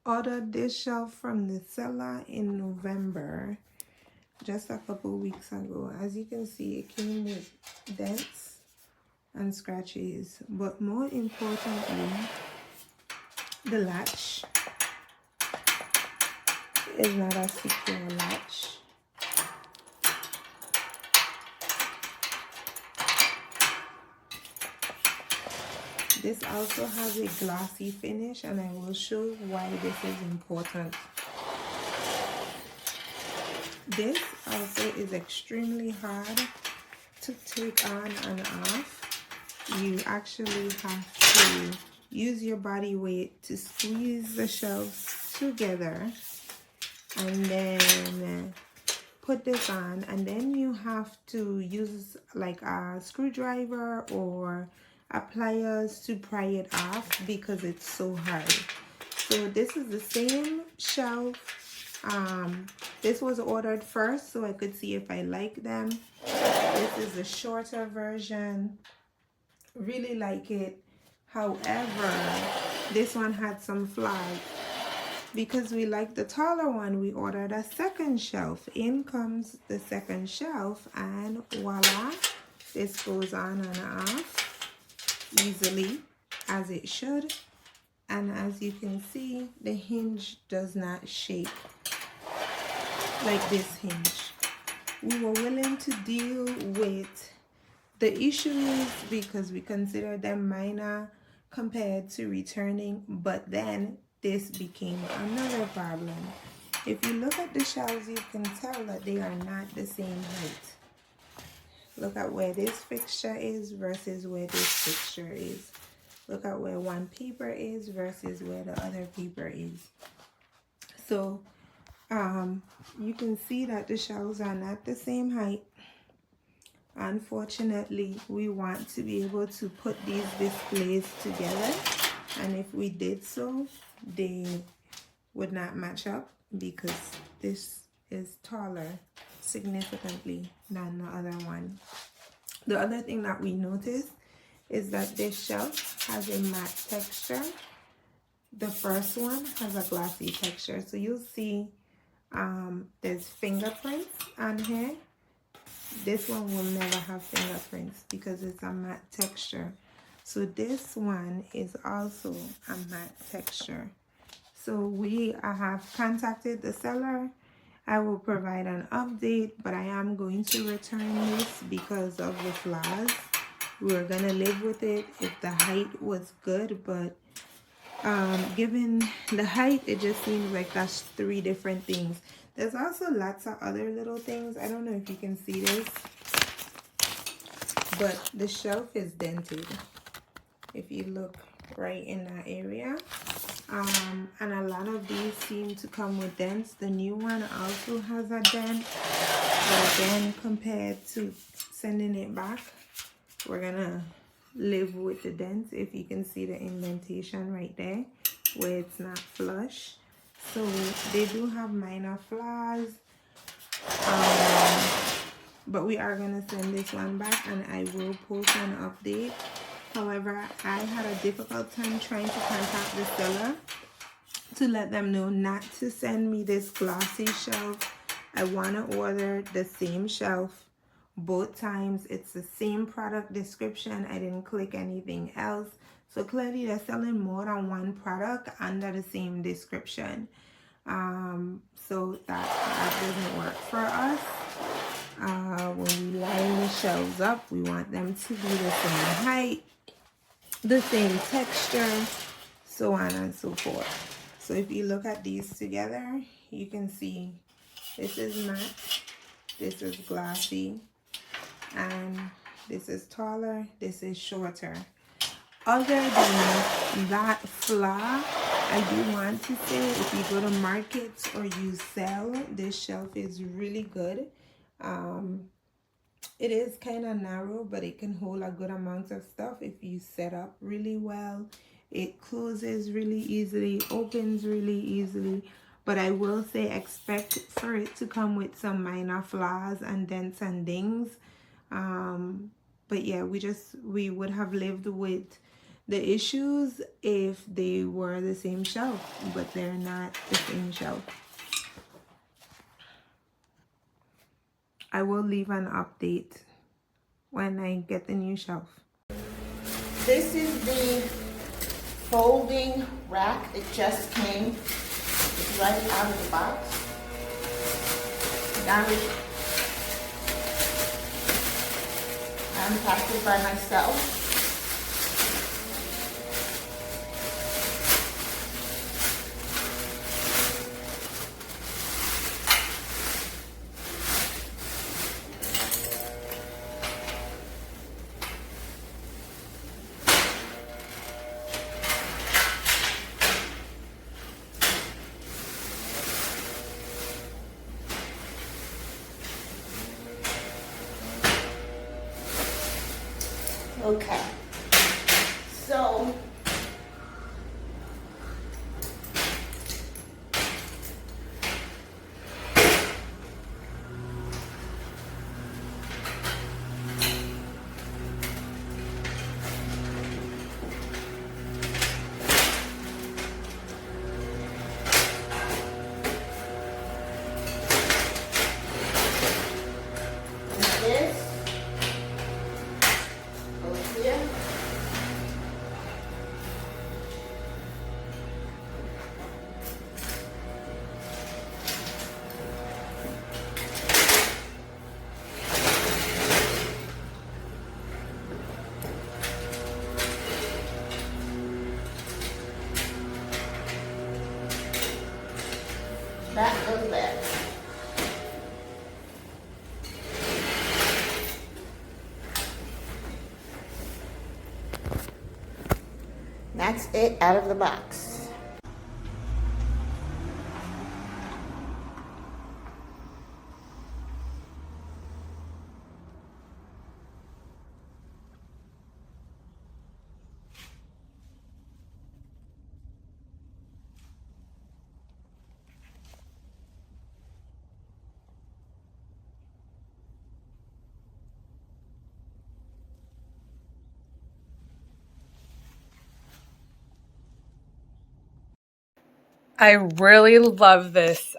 ordered this shelf from the seller in November, just a couple weeks ago. As you can see, it came with dents and scratches, but more importantly, the latch is not a secure latch. This also has a glossy finish, and I will show why this is important. This also is extremely hard to take on and off. You actually have to use your body weight to squeeze the shelves together and then put this on, and then you have to use like a screwdriver or a pliers to pry it off because it's so hard. So this is the same shelf. This was ordered first so I could see if I like them. This is a shorter version. Really like it. However, this one had some flaws. Because we like the taller one, we ordered a second shelf. In comes the second shelf, and voila, this goes on and off easily as it should. And as you can see, the hinge does not shake like this hinge. We were willing to deal with the issues because we consider them minor compared to returning, but then this became another problem. If you look at the shelves, you can tell that they are not the same height. Look at where this fixture is versus where this fixture is. Look at where one paper is versus where the other paper is. So you can see that the shelves are not the same height. Unfortunately, we want to be able to put these displays together, and if we did so, they would not match up because this is taller significantly than the other one. The other thing that we noticed is that this shelf has a matte texture. The first one has a glossy texture. So you'll see there's fingerprints on here. This one will never have fingerprints because it's a matte texture. So this one is also a matte texture. So we have contacted the seller. I will provide an update, but I am going to return this because of the flaws. We're gonna live with it if the height was good, but given the height, it just seems like that's three different things. There's also lots of other little things. I don't know if you can see this, but the shelf is dented. If you look right in that area. And a lot of these seem to come with dents. The new one also has a dent. But again, compared to sending it back, we're gonna live with the dents. If you can see the indentation right there where it's not flush. So they do have minor flaws, but we are gonna send this one back and I will post an update. However, I had a difficult time trying to contact the seller to let them know not to send me this glossy shelf. I want to order the same shelf both times. It's the same product description. I didn't click anything else. So clearly they're selling more than one product under the same description. So that doesn't work for us. When we line the shelves up, we want them to be the same height, the same texture, so on and so forth. So if you look at these together, you can see this is matte, this is glossy, and this is taller, this is shorter. Other than that flaw, I do want to say if you go to markets or you sell, this shelf is really good. It is kind of narrow, but it can hold a good amount of stuff if you set up really well. It closes really easily, opens really easily. But I will say expect for it to come with some minor flaws and dents and dings. But yeah, we would have lived with the issues if they were the same shelf, but they're not the same shelf. I will leave an update when I get the new shelf. This is the folding rack. It just came. It's right out of the box. Now I unpacked it by myself. Okay, so this goes here. That goes there. That's it out of the box. I really love this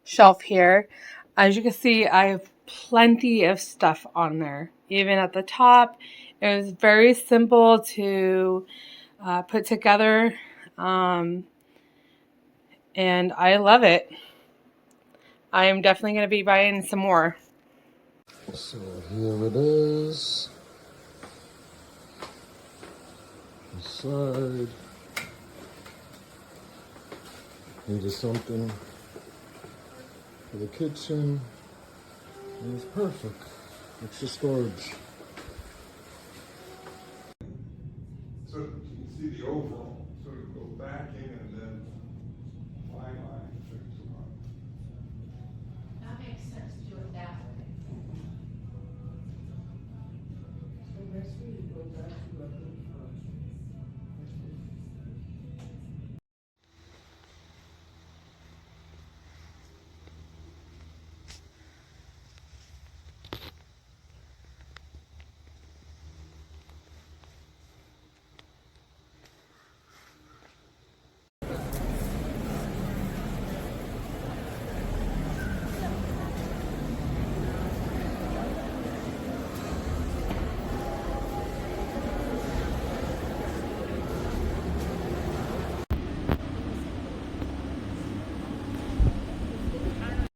shelf here. As you can see, I have plenty of stuff on there. Even at the top, it was very simple to put together, and I love it. I am definitely going to be buying some more. So here it is. Inside. Needed something for the kitchen. And it's perfect. Extra storage. So you can see the oval sort of go back in